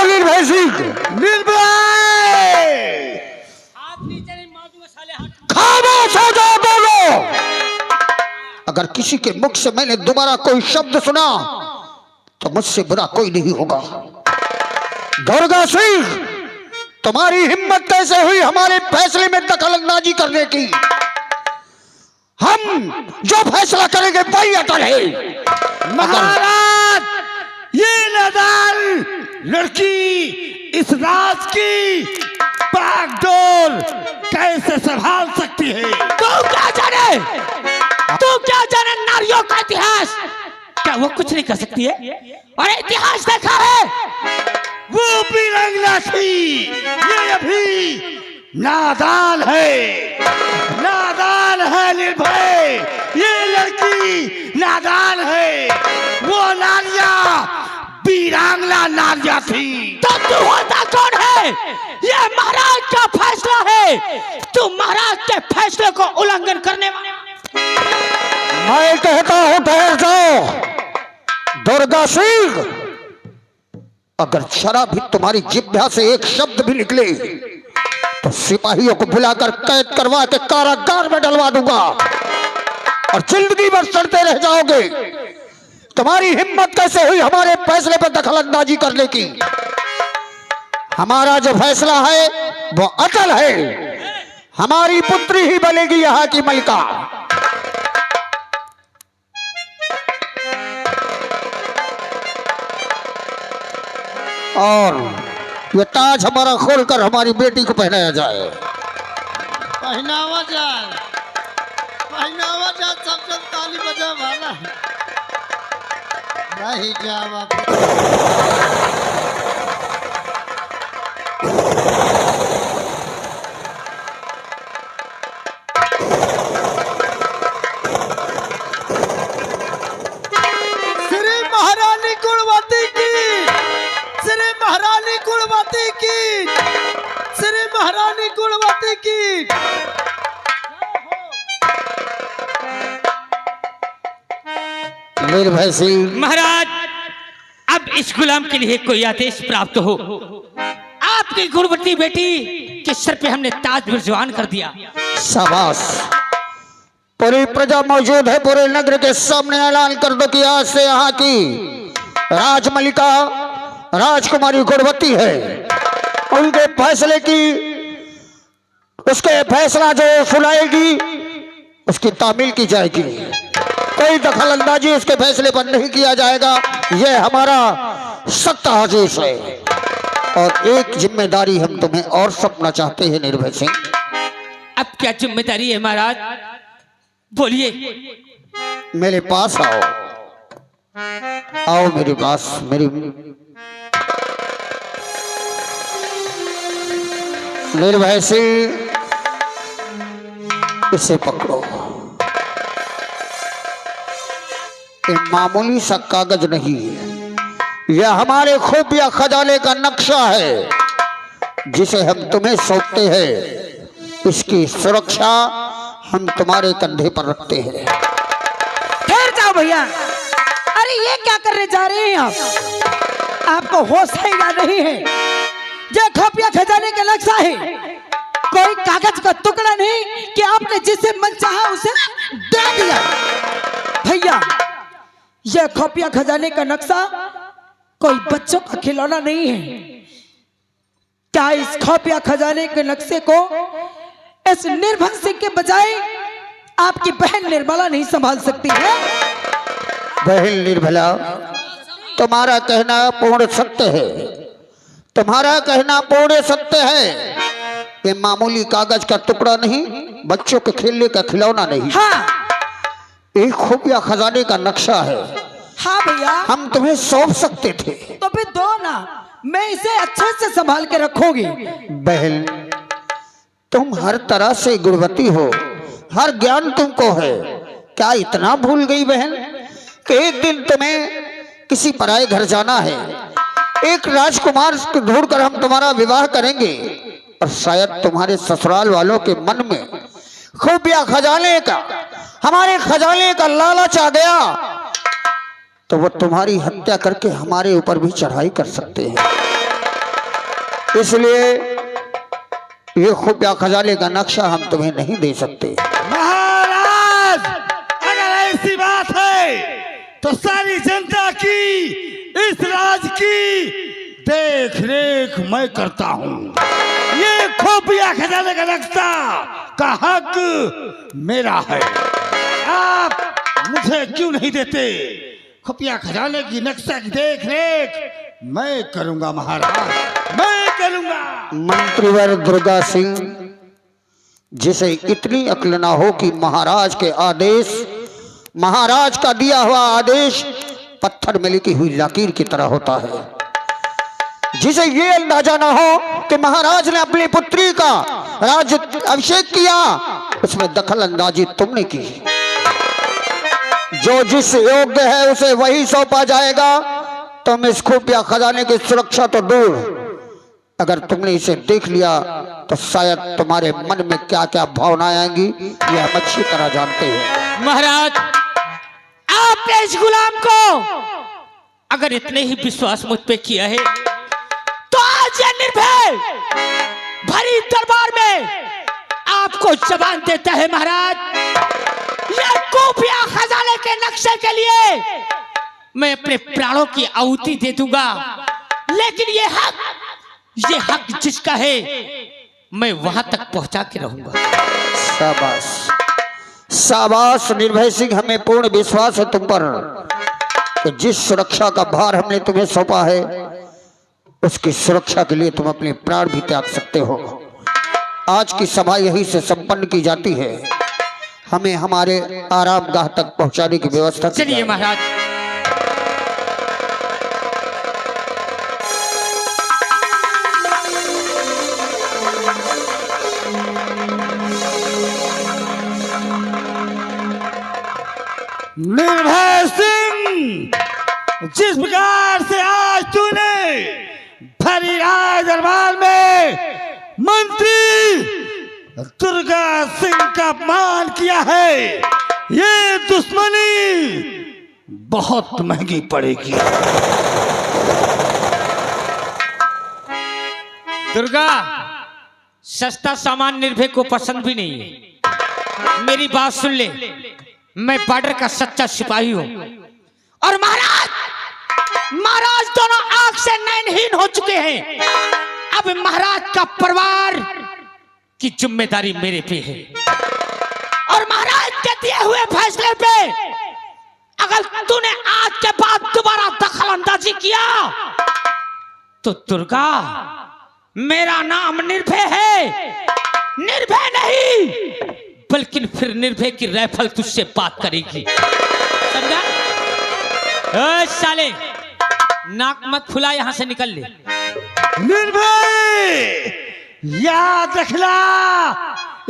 निर्भय सिंह, निर्भय खामोश हो जाओ दोनों। अगर किसी के मुख से मैंने दोबारा कोई शब्द सुना तो मुझसे बुरा कोई नहीं होगा। दुर्गा सिंह, तुम्हारी हिम्मत कैसे हुई हमारे फैसले में दखलंदाजी करने की? हम जो फैसला करेंगे वही अटल है। महाराज, ये नादान लड़की इस राज की बागडोर कैसे संभाल सकती है? तू क्या जाने नारियों का इतिहास? क्या वो कुछ नहीं कर सकती है? और इतिहास देखा है? वो बीरंगना थी, ये अभी नादान है निर्भय। ये लड़की नादान है, वो नारिया बीरांगना नारिया थी। तो तू होता कौन है? ये महाराज का फैसला है, तू महाराज के फैसले को उल्लंघन करने वाला। मैं कहता हूं ठहर जाओ। दुर्गा सिंह, अगर जरा भी तुम्हारी जिह्वा से एक शब्द भी निकले तो सिपाहियों को बुलाकर कैद करवा के कारागार में डलवा दूंगा और जिंदगी भर सड़ते रह जाओगे। तुम्हारी हिम्मत कैसे हुई हमारे फैसले पर दखलंदाजी करने की? हमारा जो फैसला है वो अटल है। हमारी पुत्री ही बनेगी यहाँ की मलिका। और ये ताज हमारा खोलकर हमारी बेटी को पहनाया जाए। पहनावा जाए, सब जन ताली बजा वाला नहीं जावा। श्री महारानी कुलवती की, श्री महारानी कुलवती की, श्री महारानी कुलवती की। निर्भय सिंह, महाराज, अब इस गुलाम के लिए कोई आदेश प्राप्त हो। आपकी गुणवती बेटी के सर पे हमने ताज बिरजवान कर दिया। शाबाश। पूरी प्रजा मौजूद है। पूरे नगर के सामने ऐलान कर दो कि आज से यहाँ की राजमलिका राजकुमारी गुणवती है। उनके फैसले की, उसके फैसला जो सुनाएगी उसकी तामील की जाएगी। कोई दखलंदाजी उसके फैसले पर नहीं किया जाएगा। यह हमारा सख्त आदेश है। और एक जिम्मेदारी हम तुम्हें और सौंपना चाहते हैं निर्भय सिंह। अब क्या जिम्मेदारी है महाराज? बोलिए। मेरे पास आओ, आओ मेरे पास। मेरी निर्भय सिंह, इसे पकड़ो। ये मामूली सा कागज नहीं है, यह हमारे खुफिया खजाने का नक्शा है जिसे हम तुम्हें सौंपते हैं। इसकी सुरक्षा हम तुम्हारे कंधे पर रखते हैं। ठहर जाओ भैया। अरे ये क्या करने जा रहे हैं आप? आपको होश है या नहीं है? ये खुफिया खजाने का नक्शा है, कोई कागज का टुकड़ा नहीं कि आपने जिसे मन चाहा उसे दे दिया। भैया, यह खुफिया खजाने का नक्शा कोई बच्चों का खिलौना नहीं है। क्या इस खुफिया खजाने के नक्शे को इस निर्भय सिंह के बजाय आपकी बहन निर्मला नहीं संभाल सकती है? बहन निर्मला, तुम्हारा कहना पूर्ण सत्य है। तुम्हारा कहना पूर्ण सत्य है। ये मामूली कागज का टुकड़ा नहीं, बच्चों के खेलने का खिलौना नहीं। हाँ, एक खुफिया खजाने का नक्शा है। हाँ भैया, हम तुम्हें सौंप सकते थे। तो फिर दो ना, मैं इसे अच्छे से संभाल के रखूंगी। बहन, तुम हर तरह से गुणवती हो, हर ज्ञान तुमको है। क्या इतना भूल गई बहन कि एक दिन तुम्हें किसी पराये घर जाना है? एक राजकुमार को ढूंढकर हम तुम्हारा विवाह करेंगे और शायद तुम्हारे ससुराल वालों के मन में खुफिया खजाने का, हमारे खजाने का लालच आ गया तो वो तुम्हारी हत्या करके हमारे ऊपर भी चढ़ाई कर सकते हैं। इसलिए ये खुफिया खजाने का नक्शा हम तुम्हें नहीं दे सकते। महाराज, अगर ऐसी बात है तो सारी जनता की, इस राज की देख रेख मैं करता हूँ। ये खुफिया खजाने का नक्शा का हक मेरा है। आप मुझे क्यों नहीं देते? खुफिया खजाने की नक्शा की देख रेख मैं करूंगा महाराज, मैं करूंगा। मंत्रीवर दुर्गा सिंह, जिसे इतनी अक्ल ना हो कि महाराज के आदेश, महाराज का दिया हुआ आदेश पत्थर में लिखी हुई लकीर की तरह होता है, जिसे ये अंदाजा ना हो कि महाराज ने अपनी पुत्री का राज अभिषेक किया, उसमें दखल अंदाजी तुमने की। जो जिस योग्य है उसे वही सौंपा जाएगा। तुम इस खुफिया खजाने की सुरक्षा तो दूर, अगर तुमने इसे देख लिया तो शायद तुम्हारे मन में क्या क्या भावनाएं आएंगी ये हम अच्छी तरह जानते हैं। महाराज, आपने इस गुलाम को अगर इतने ही विश्वास मुझ पे किया है तो आज ये निर्भय भरी दरबार में आपको जबान देता है महाराज। ये खुफिया खजाने के नक्शे के लिए मैं अपने प्राणों की आहुति दे दूंगा, लेकिन ये हक जिसका है मैं वहां तक पहुंचा के रहूंगा। शाबाश, शाबाश निर्भय सिंह, हमें पूर्ण विश्वास है तुम पर कि जिस सुरक्षा का भार हमने तुम्हें सौंपा है उसकी सुरक्षा के लिए तुम अपने प्राण भी त्याग सकते हो। आज की सभा यहीं से संपन्न की जाती है। हमें हमारे आरामगाह तक पहुंचाने की व्यवस्था चलिए महाराज। निर्भय सिंह, जिस प्रकार से आज तूने भरी राज दरबार में मंत्री दुर्गा सिंह का अपमान किया है, ये दुश्मनी बहुत महंगी पड़ेगी। दुर्गा, सस्ता सामान निर्भय को पसंद भी नहीं है। मेरी बात सुन ले, मैं बॉर्डर का सच्चा सिपाही हूं और महाराज दोनों आंख से नयनहीन हो चुके हैं। अब महाराज का परिवार की जिम्मेदारी मेरे पे है और महाराज के दिए हुए फैसले पे अगर तूने आज के बाद दोबारा दखल अंदाजी किया तो दुर्गा, मेरा नाम निर्भय है, निर्भय नहीं बल्कि फिर निर्भय की राइफल तुझसे बात करेगी, समझा? ओए साले, नाक मत फुला, यहां से निकल ले। निर्भय, याद रखना,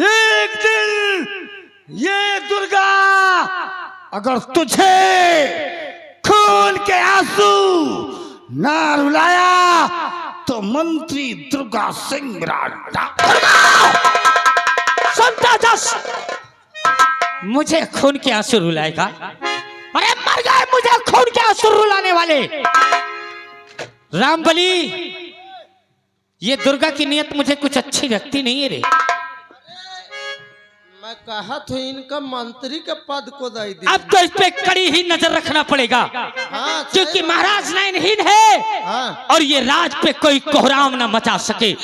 एक दिन ये दुर्गा अगर तुझे खून के आंसू ना रुलाया तो मंत्री दुर्गा सिंह सुनता जस, मुझे खून के आंसू रुलाएगा? अरे मर गए मुझे खून के आंसू रुलाने वाले। रामबली, ये दुर्गा की नियत मुझे कुछ अच्छी लगती नहीं है रे। मैं कहा तो इनका मंत्री के पद को दे दी। अब तो इस पे कड़ी ही नजर रखना पड़ेगा, हाँ, क्योंकि महाराज नयनहीन है हाँ। और ये राज पे कोई कोहराम ना मचा सके।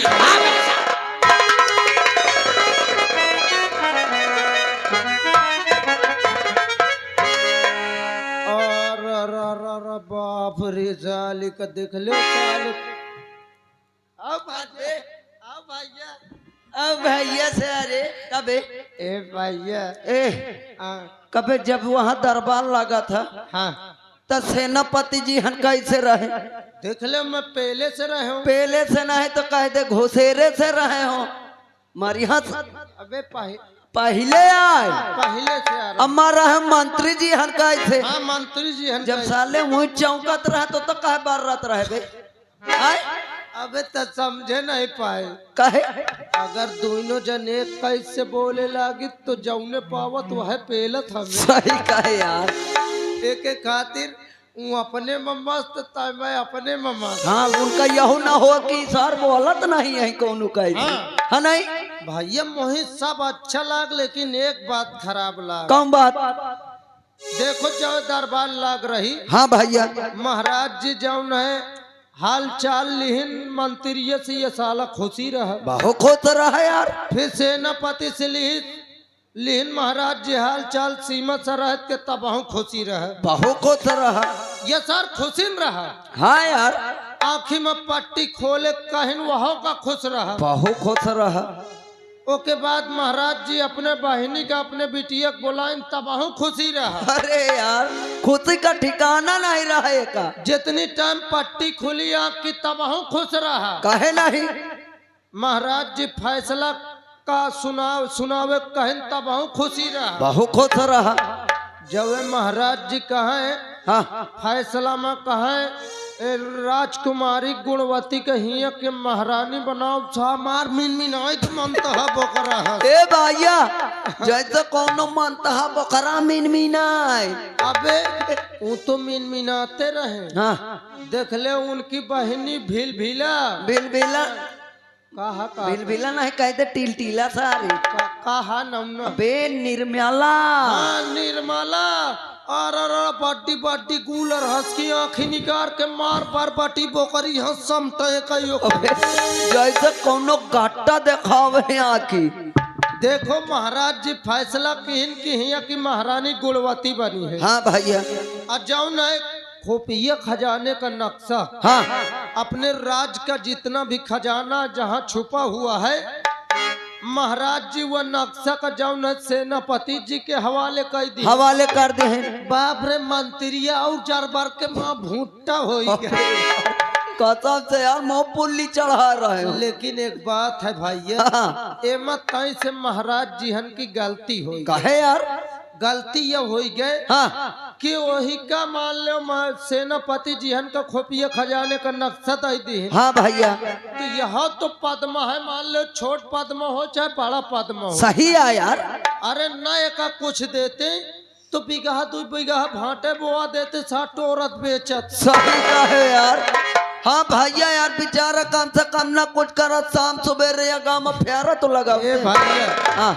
बाप रे, जाली का देख लो चाल। अब भैया, अब भैया से अरे कबे ए भैया कबे जब वहाँ दरबार लगा था, हाँ, तो सेनापति जी हन कैसे रहे? देख ले, मैं पहले से रहे हूँ। पहले से नहीं तो कह दे घुसेरे से रहे हो। मरिया अबे पहले आए, पहले से आ रहे। हमारा है मंत्री जी हन कैसे? हाँ, मंत्री जी हन जब साले मुँह चौंकत रहे तो कहे बार रात रहे बे। अबे तो समझे नहीं पाए कहे, अगर दोनों जन एक कैसे बोले लागी तो जौने पावत वह पेलत हमें। सही कहे यार, एक खातिर वो अपने में मस्त था, मैं अपने में मस्त। हाँ उनका यहो ना हो कि सर बोलत नहीं है कौन का है नहीं भैया मोहित सब अच्छा लाग, लेकिन एक बात खराब लाग। कौन बात देखो जो दरबार लाग रही, हाँ भैया महाराज जी जौन है हाल चाल लिहिन मंत्री से ये साला खुशी रहा। बहुत खुश रहा यार। फिर सेनापति से लिहिन महाराज जी हाल चाल सीमा सरहद के तबाह खुशी रहा। बहुत खुश रहा। ये सर खुशी में रहा। हाँ यार आँखी में पट्टी खोले कहिन वह का खुश रहा। बहुत खुश रहा। ओके बाद महाराज जी अपने बहिनी का अपने बिटिया को बुलाइन तबाह खुशी रहा। अरे यार खुशी का ठिकाना नहीं रहा का। जितनी टाइम पट्टी खुली आँख की तबाह खुश रहा। कहे नहीं महाराज जी फैसला का सुनावे कहन तबाह खुशी रहा। बहुत खुश रहा। जब महाराज जी कहे हाँ फैसला में कहे राजकुमारी गुणवती के हिया के महारानी बनाओ छा मार मिनमिनाई तो मनता बोकरा है। ए भैया जैसे कोनो मनता बकरा मिनमिनाई। अबे वो तो मिनमिनाते रहे। हाँ देख ले उनकी बहनी भीला बिलबिला कहा बिलबिला नहीं कहते टिलटिला सारी कहा नमना बे निर्मला। हाँ निर्मला और बड्डी बड्डी गूलर हंस की आँखी निकाल के मार पर बटी बोकरी हंस समते कहियो। जैसे कोनो गाटा देखावे आखी। देखो महाराज जी फैसला किन की हिया की महारानी गुणवती बनी है। हाँ भैया और जौन है खुफिया खजाने का नक्शा। हाँ अपने राज का जितना भी खजाना जहाँ छुपा हुआ है महाराज जी वह नक्शा का जौन है सेनापति जी के हवाले कर दी। हवाले कर दे हैं। बाप रे मंत्रिया और जरबर के माँ भूट्टा हो गया। कसम से यार मुँह पुल्ली चढ़ा रहे हो। लेकिन एक बात है भैया हाँ। एमा तई से महाराज जी हन की गलती हो कहे यार गलती यह हो गए हाँ कि वही का मान लो सेनापति जी हन का खुफिया खजाने का नक्शा दे दी। हाँ भैया तो यह तो पद्मा है, मान लो छोट पद्मा हो चाहे बड़ा पद्मा हो। सही है यार। अरे न का कुछ देते तो बीघा 2 बीघा भाटे बोआ देते 60 औरत बेचत। सही कहे यार। हाँ भैया यार बेचारा कम से कम ना कुछ करत शाम सुबह या गाँव में फेरा तो लगा। ए भैया हाँ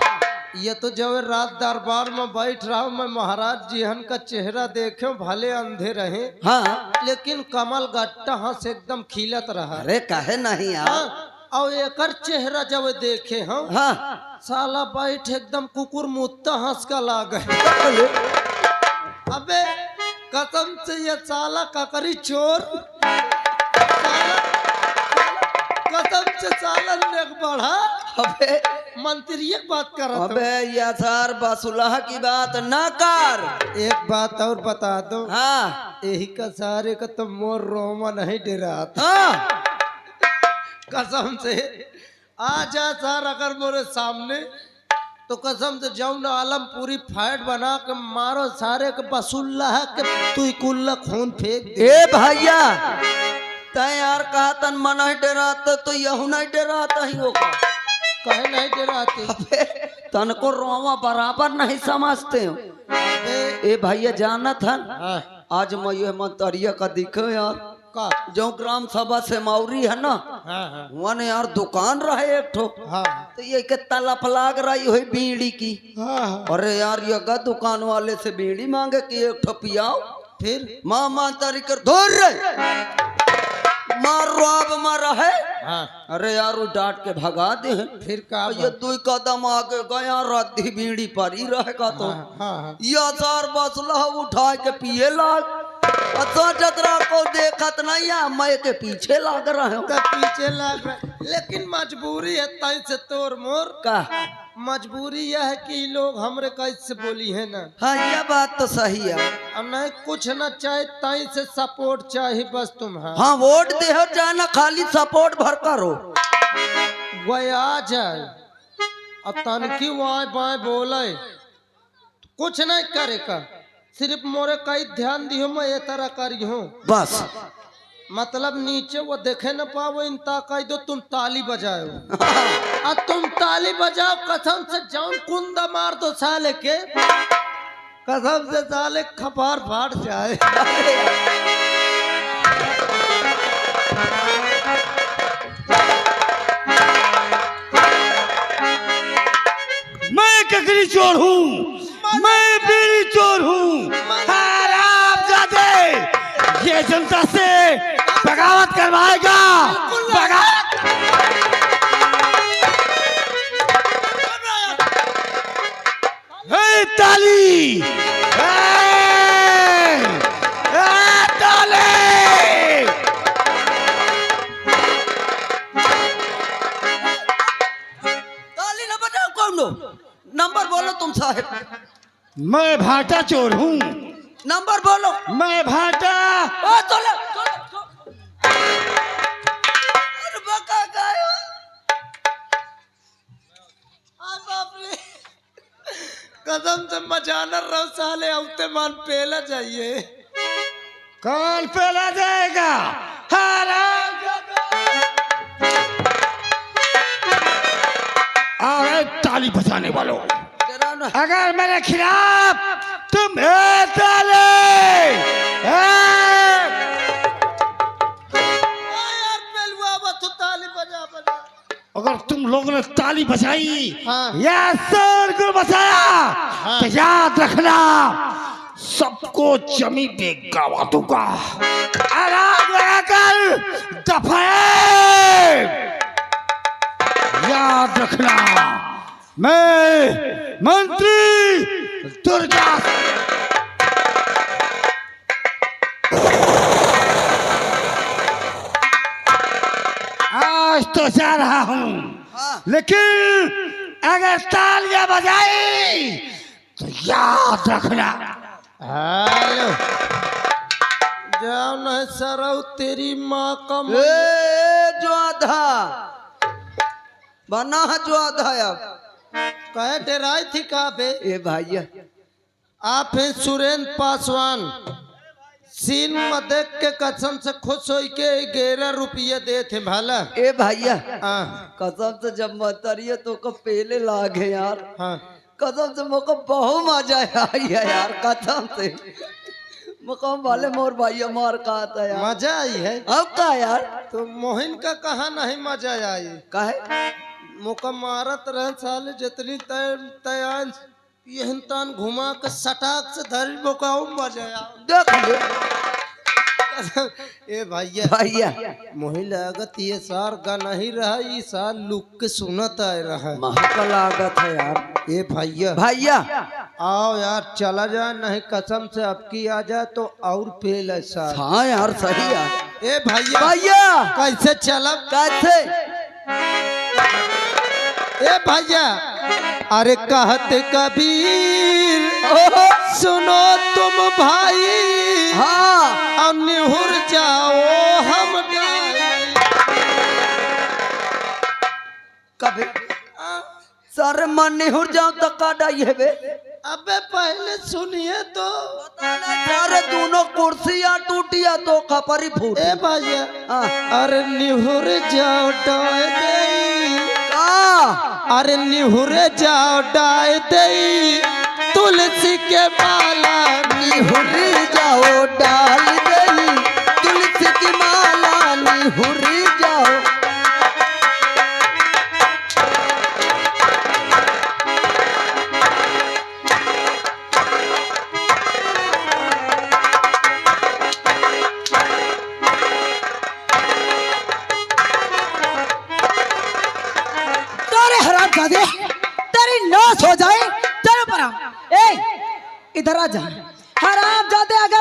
ये तो जब रात दरबार में बैठ रहा हूँ मैं महाराज जी हन का चेहरा देखे भले अंधे रहे हाँ लेकिन कमल गट्टा हंस एकदम खिलत रहा। अरे कहे नहीं यार। हाँ, और एकर चेहरा जब देखे हम हाँ साला बैठ एकदम कुकुर मुत्ता हंस का लागे। अबे कसम से ये साला ककरी चोर कसम से साला नेक बढ़ा। अबे मंत्री एक बात कर रहा अबे या सर बसुलह की बात ना कर। एक बात और बता दो। हाँ यही का सारे का तो मोर रोमा नहीं डरा हाँ कसम से आ जा सर अगर मोरे सामने तो कसम से जाऊं ना आलम पूरी फाइट बना के मारो सारे के बसुल्ला है कि तू कुल्ला खून फेंक दे। ए भैया तय यार कहा तन मन नहीं डराता तो यहू नहीं डराता ही होगा। कहे नहीं डराते। अबे तन को रोवा बराबर नहीं समझते हो। ए भैया जाना था हाँ, आज मैं ये मंतरिया का दिखे यार का जो ग्राम सभा से मौरी है ना हाँ हाँ वहाँ ने यार दुकान रहे एक ठो हाँ तो ये के तलप लाग रही हुई बीड़ी की। हाँ। अरे यार ये गा दुकान वाले से बीड़ी मांगे कि एक ठो पियाओ। फिर मामा तारी कर धोर रहे मार रुआब मारा है। हाँ अरे यार वो डांट के भगा दे हैं। फिर का ये 2 कदम आगे गया राती बीड़ी पर ही रहेगा तो हाँ हाँ या सार बसला उठा के पिए लाग तो जतरा को देखत नहीं है मैं के पीछे लाग रहे हो। तो पीछे लग रहा लेकिन मजबूरी है तई से तोर मोर का मजबूरी यह है कि लोग हमरे कैसे बोली है ना। हाँ ये बात तो सही है। और नहीं कुछ न चाहे तई से सपोर्ट चाहिए बस तुम। हाँ वोट दे हो चाहे ना खाली सपोर्ट भर करो वह आ जाए और तनकी वाए बाएं बोले कुछ नहीं करे का सिर्फ मोरे कई ध्यान दियो मैं ये तरह करी हूँ बस। मतलब नीचे वो देखे न पाओ इनता कह दो तुम ताली बजाओ और तुम ताली बजाओ कसम से जाऊं कुंदा मार दो साले के कसम से साले खपार फाट जाए। मैं ककड़ी चोर हूँ, मैं बीड़ी चोर हूँ। हरामजादे, ये जनता से बगावत करवाएगा। बगावत हे ताली, ताली। ताली ना बजाओ कौन लो? नंबर बोलो तुम साहब। मैं भाटा चोर हूँ। नंबर बोलो। मैं भाटा। ओ चलो अरे बका गायो। आ बाप रे, कसम से मचाना रहो साले, औते मान पेला चाहिए। कौन पेला जाएगा? अरे ताली बजाने वालों, डराओ ना। अगर मेरे खिलाफ तुम ताली यार पेलुआ बतू ताली बजा बजा। अगर तुम लोगों ने ताली बजाई हाँ। या सर को बजाया तो याद रखना सबको जमी पे गवा दूंगा। आराम लगाकर दफाए। याद रखना मैं मंत्री दुर्गा। आज तो जा रहा हूँ, लेकिन अगर तालियां बजाई तो याद रखना। हेलो जाओ न सरऊ तेरी माँ का। ए जो आधा बना है, जो आधा अब कहे डराई थी कहाँ पे? ए भैया आप हैं सुरेंद्र पासवान। सीन में देख के कसम से खुश हो के 11 रुपये दे थे भाला। ए भैया हाँ कसम से जब मतरिए तो को पहले लागे यार। हाँ कसम से मोको बहुत मजा आई है यार। कसम से मुकाम वाले मोर भैया मार कहा था यार। मजा आई है। अब का यार तो मोहिन का कहा नहीं मजा आई? काहे मुका मारत रहे साले जितनी तयान यहन तान घुमा के सटाक से धरी बोकाऊ मजा आया। देख ले ए भैया भैया मोहिन लागत ये सार गा नहीं रहा, ये सार लुक के सुनत आ रहा। महका लागत है यार। ए भैया भैया आओ यार चला जाए, नहीं कसम से अब की आ जाए तो और फेल है सार। हाँ यार सही यार। ए भैया भैया कैसे चलब? कैसे ए भैया अरे कहत कबीर सुनो तुम भाई, हाँ और निहुर जाओ हम कभी सर मन निहुर जाओ तो का डाई है बे। अबे पहले सुनिए तो। अरे दोनों कुर्सियां टूटिया तो खपरी फूट। ए भैया अरे निहुर जाओ डाय दे, अरे निहुर जाओ डाय दे, तुलसी के माला निहुर जाओ डाल दई, तुलसी की माला निहुर जाओ। तेरे हराम जादे तेरी नाश हो जाए। चलो परा ए इधर आ जा। हराम जादे अगर